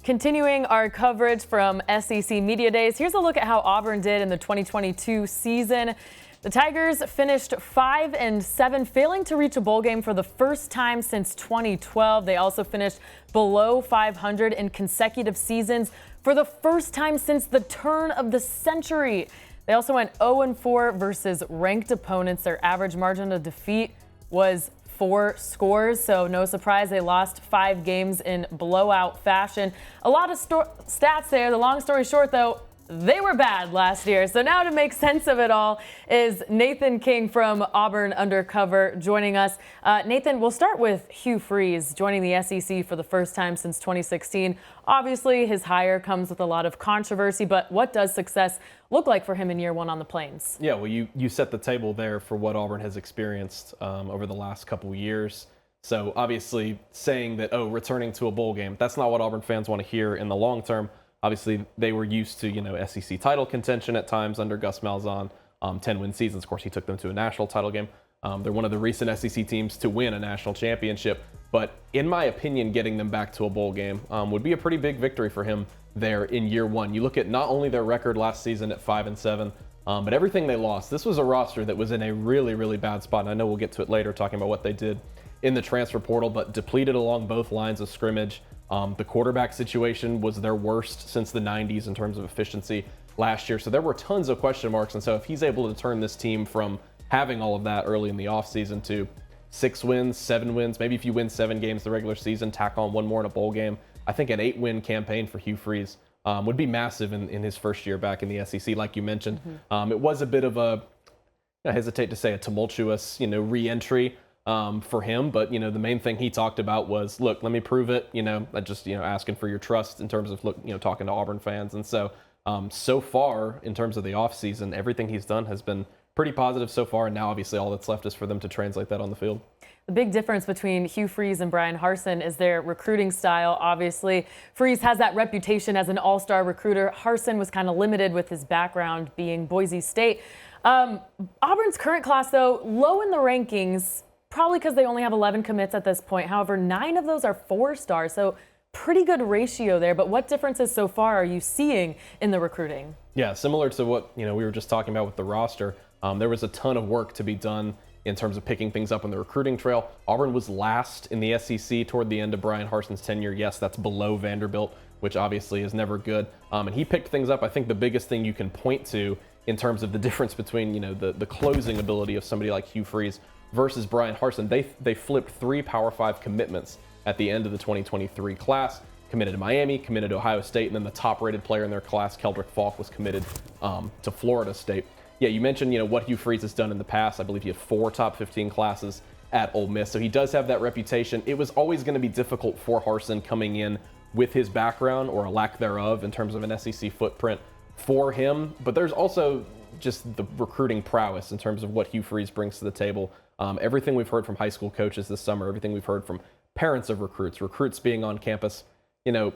Continuing our coverage from SEC Media Days, here's a look at how Auburn did in the 2022 season. The Tigers finished 5-7, failing to reach a bowl game for the first time since 2012. They also finished below 500 in consecutive seasons for the first time since the turn of the century. They also went 0-4 versus ranked opponents. Their average margin of defeat was 4 scores, so no surprise they lost 5 games in blowout fashion. A lot of stats there. The long story short, though, they were bad last year. So now to make sense of it all is Nathan King from Auburn Undercover joining us. Nathan, we'll start with Hugh Freeze joining the SEC for the first time since 2016. Obviously, his hire comes with a lot of controversy, but what does success look like for him in year one on the Plains? Yeah, well, you set the table there for what Auburn has experienced over the last couple of years. So obviously saying that, returning to a bowl game, that's not what Auburn fans want to hear in the long term. Obviously, they were used to, SEC title contention at times under Gus Malzahn, 10-win seasons. Of course, he took them to a national title game. They're one of the recent SEC teams to win a national championship. But in my opinion, getting them back to a bowl game would be a pretty big victory for him there in year one. You look at not only their record last season at 5-7, but everything they lost. This was a roster that was in a really, really bad spot. And I know we'll get to it later talking about what they did in the transfer portal, but depleted along both lines of scrimmage. The quarterback situation was their worst since the 90s in terms of efficiency last year. So there were tons of question marks. And so if he's able to turn this team from having all of that early in the offseason to 6 wins, 7 wins, maybe if you win 7 games the regular season, tack on 1 more in a bowl game, I think an 8-win campaign for Hugh Freeze would be massive in his first year back in the SEC, like you mentioned. It was a bit of I hesitate to say a tumultuous, re-entry for him, but the main thing he talked about was, look, let me prove it. Just asking for your trust in terms of talking to Auburn fans, and so far in terms of the offseason, everything he's done has been pretty positive so far, and now obviously all that's left is for them to translate that on the field. The big difference between Hugh Freeze and Bryan Harsin is their recruiting style. Obviously, Freeze has that reputation as an all-star recruiter. Harsin was kind of limited with his background being Boise State. Auburn's current class, though, low in the rankings, probably because they only have 11 commits at this point. However, 9 of those are 4-stars, so pretty good ratio there. But what differences so far are you seeing in the recruiting? Yeah, similar to what we were just talking about with the roster. There was a ton of work to be done in terms of picking things up on the recruiting trail. Auburn was last in the SEC toward the end of Bryan Harsin's tenure. Yes, that's below Vanderbilt, which obviously is never good. And he picked things up. I think the biggest thing you can point to in terms of the difference between the closing ability of somebody like Hugh Freeze versus Bryan Harsin, they flipped 3 Power 5 commitments at the end of the 2023 class. Committed to Miami, committed to Ohio State, and then the top-rated player in their class, Keldrick Falk, was committed to Florida State. Yeah, you mentioned what Hugh Freeze has done in the past. I believe he had 4 top 15 classes at Ole Miss, so he does have that reputation. It was always going to be difficult for Harsin coming in with his background, or a lack thereof, in terms of an SEC footprint for him. But there's also just the recruiting prowess in terms of what Hugh Freeze brings to the table. Everything we've heard from high school coaches this summer, everything we've heard from parents of recruits being on campus.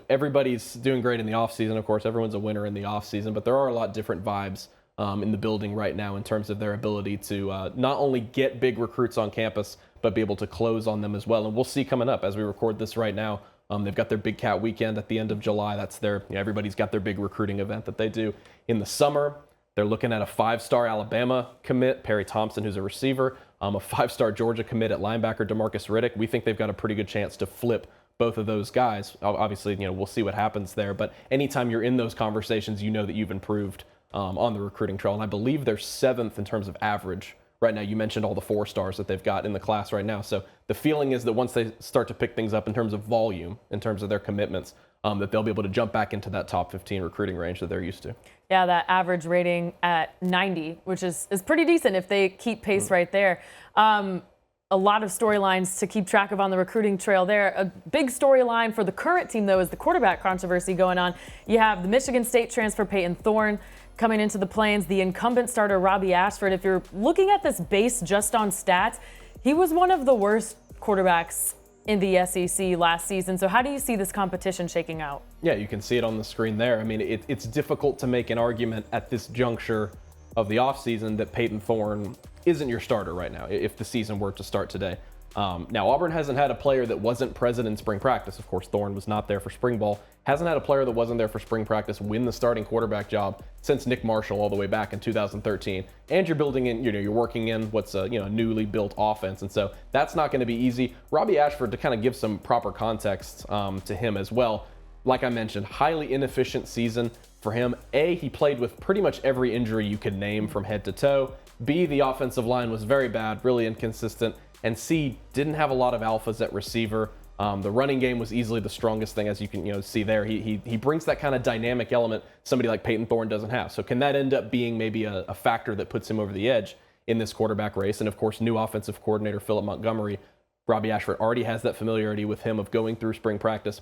Everybody's doing great in the offseason. Of course, everyone's a winner in the offseason, but there are a lot different vibes in the building right now in terms of their ability to not only get big recruits on campus, but be able to close on them as well. And we'll see coming up as we record this right now. They've got their Big Cat weekend at the end of July. That's their, everybody's got their big recruiting event that they do in the summer. They're looking at a 5-star Alabama commit, Perry Thompson, who's a receiver, a 5-star Georgia commit at linebacker, DeMarcus Riddick. We think they've got a pretty good chance to flip both of those guys. Obviously, we'll see what happens there. But anytime you're in those conversations, that you've improved on the recruiting trail. And I believe they're 7th in terms of average right now. You mentioned all the 4-stars that they've got in the class right now. So the feeling is that once they start to pick things up in terms of volume, in terms of their commitments, that they'll be able to jump back into that top 15 recruiting range that they're used to. Yeah, that average rating at 90, which is pretty decent if they keep pace right there. A lot of storylines to keep track of on the recruiting trail there. A big storyline for the current team, though, is the quarterback controversy going on. You have the Michigan State transfer Peyton Thorne coming into the Plains, the incumbent starter Robby Ashford. If you're looking at this base just on stats, he was one of the worst quarterbacks in the SEC last season. So how do you see this competition shaking out? Yeah, you can see it on the screen there. I mean, it's difficult to make an argument at this juncture of the offseason that Peyton Thorne isn't your starter right now if the season were to start today. Now, Auburn hasn't had a player that wasn't present in spring practice. Of course, Thorne was not there for spring ball. Hasn't had a player that wasn't there for spring practice win the starting quarterback job since Nick Marshall all the way back in 2013. And you're building in, you're working in what's a newly built offense. And so that's not going to be easy. Robby Ashford, to kind of give some proper context to him as well. Like I mentioned, highly inefficient season for him. A, he played with pretty much every injury you could name from head to toe. B, the offensive line was very bad, really inconsistent. And C, didn't have a lot of alphas at receiver. The running game was easily the strongest thing, as you can see there. He brings that kind of dynamic element somebody like Peyton Thorne doesn't have. So can that end up being maybe a factor that puts him over the edge in this quarterback race? And of course, new offensive coordinator Philip Montgomery, Robby Ashford already has that familiarity with him of going through spring practice.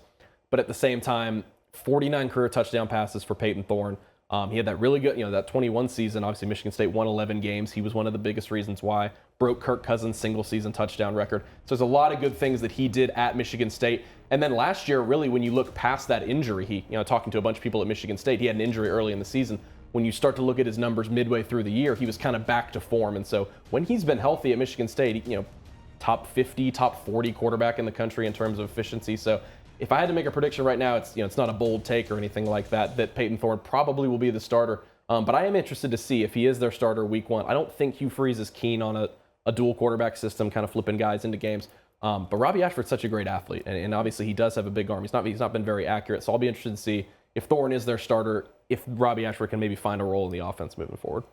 But at the same time, 49 career touchdown passes for Peyton Thorne. He had that really good, that 21 season. Obviously, Michigan State won 11 games. He was one of the biggest reasons why. Broke Kirk Cousins' single-season touchdown record. So there's a lot of good things that he did at Michigan State. And then last year, really, when you look past that injury, he, talking to a bunch of people at Michigan State, he had an injury early in the season. When you start to look at his numbers midway through the year, he was kind of back to form. And so when he's been healthy at Michigan State, top 50, top 40 quarterback in the country in terms of efficiency. So if I had to make a prediction right now, it's not a bold take or anything like that Peyton Thorne probably will be the starter. But I am interested to see if he is their starter week one. I don't think Hugh Freeze is keen on a dual quarterback system, kind of flipping guys into games. But Robby Ashford's such a great athlete, and obviously he does have a big arm. He's not been very accurate, so I'll be interested to see if Thorne is their starter, if Robby Ashford can maybe find a role in the offense moving forward.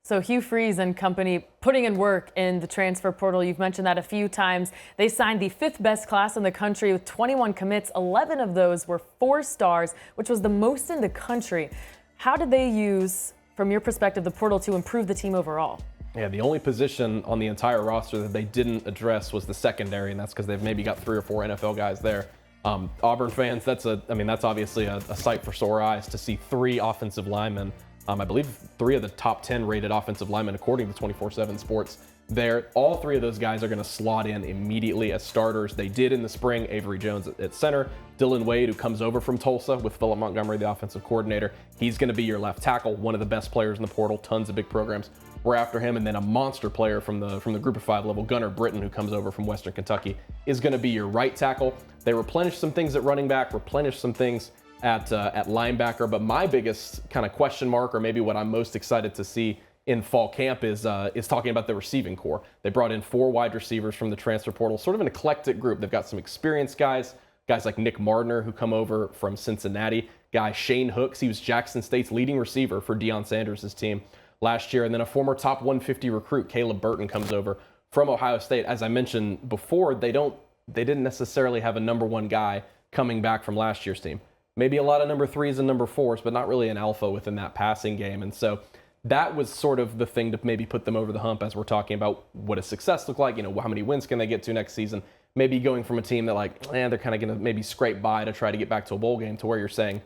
So Hugh Freeze and company putting in work in the transfer portal. You've mentioned that a few times. They signed the 5th best class in the country with 21 commits. 11 of those were 4 stars, which was the most in the country. How did they use, from your perspective, the portal to improve the team overall? Yeah, the only position on the entire roster that they didn't address was the secondary, and that's because they've maybe got 3 or 4 NFL guys there. Auburn fans, that's obviously a sight for sore eyes to see 3 offensive linemen. I believe 3 of the top 10 rated offensive linemen, according to 24/7 Sports. There, all 3 of those guys are going to slot in immediately as starters. They did in the spring. Avery Jones at center, Dylan Wade, who comes over from Tulsa with Philip Montgomery, the offensive coordinator. He's going to be your left tackle, one of the best players in the portal. Tons of big programs were after him, and then a monster player from the Group of 5 level, Gunnar Britton, who comes over from Western Kentucky, is going to be your right tackle. They replenished some things at running back, replenished some things at linebacker, but my biggest kind of question mark, or maybe what I'm most excited to see in fall camp, is talking about the receiving core. They brought in 4 wide receivers from the transfer portal, sort of an eclectic group. They've got some experienced guys like Nick Mardner, who come over from Cincinnati, guy Shane Hooks. He was Jackson State's leading receiver for Deion Sanders' team last year, and then a former top 150 recruit, Caleb Burton, comes over from Ohio State. As I mentioned before, they didn't necessarily have a number 1 guy coming back from last year's team. Maybe a lot of number 3s and number 4s, but not really an alpha within that passing game. And so that was sort of the thing to maybe put them over the hump as we're talking about what does success look like, how many wins can they get to next season. Maybe going from a team that they're kind of going to maybe scrape by to try to get back to a bowl game, to where you're saying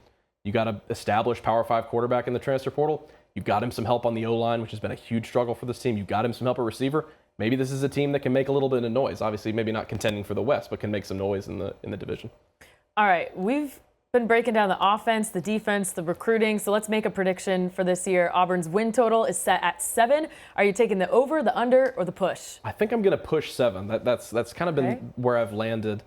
you got to establish Power 5 quarterback in the transfer portal. You've got him some help on the O-line, which has been a huge struggle for this team. You've got him some help at receiver. Maybe this is a team that can make a little bit of noise. Obviously, maybe not contending for the West, but can make some noise in the division. All right, we've been breaking down the offense, the defense, the recruiting. So let's make a prediction for this year. Auburn's win total is set at 7. Are you taking the over, the under, or the push? I think I'm going to push 7. That's kind of been where I've landed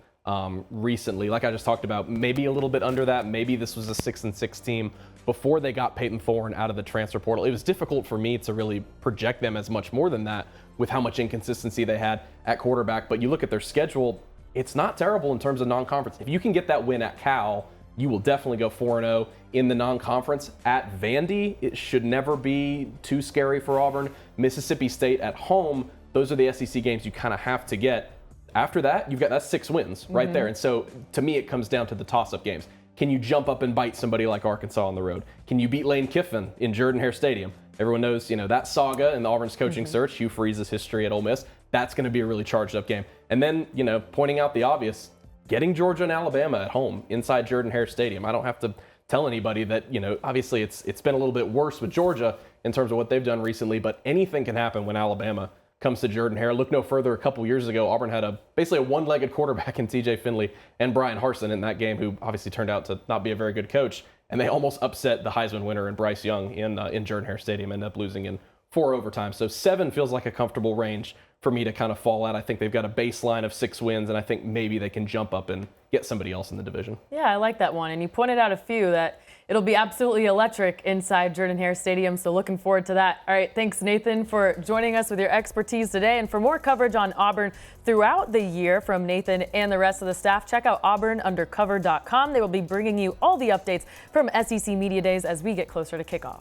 recently. Like I just talked about, maybe a little bit under that. Maybe this was a 6-6 team before they got Peyton Thorne out of the transfer portal. It was difficult for me to really project them as much more than that with how much inconsistency they had at quarterback. But you look at their schedule, it's not terrible in terms of non-conference. If you can get that win at Cal, you will definitely go 4-0 in the non-conference. At Vandy, it should never be too scary for Auburn. Mississippi State at home, those are the SEC games you kind of have to get. After that, that's 6 wins right there. And so to me, it comes down to the toss-up games. Can you jump up and bite somebody like Arkansas on the road? Can you beat Lane Kiffin in Jordan-Hare Stadium? Everyone knows, that saga in the Auburn's coaching search, Hugh Freeze's history at Ole Miss. That's going to be a really charged-up game. And then, pointing out the obvious, getting Georgia and Alabama at home inside Jordan-Hare Stadium. I don't have to tell anybody that, obviously it's been a little bit worse with Georgia in terms of what they've done recently, but anything can happen when Alabama comes to Jordan-Hare. Look no further, a couple years ago, Auburn had basically a one-legged quarterback in TJ Finley and Bryan Harsin in that game, who obviously turned out to not be a very good coach, and they almost upset the Heisman winner in Bryce Young in Jordan-Hare Stadium, ended up losing in 4 overtimes. So 7 feels like a comfortable range for me to kind of fall at. I think they've got a baseline of 6 wins, and I think maybe they can jump up and get somebody else in the division. Yeah, I like that one. And you pointed out a few that it'll be absolutely electric inside Jordan-Hare Stadium, so looking forward to that. All right, thanks, Nathan, for joining us with your expertise today. And for more coverage on Auburn throughout the year from Nathan and the rest of the staff, check out AuburnUndercover.com. They will be bringing you all the updates from SEC Media Days as we get closer to kickoff.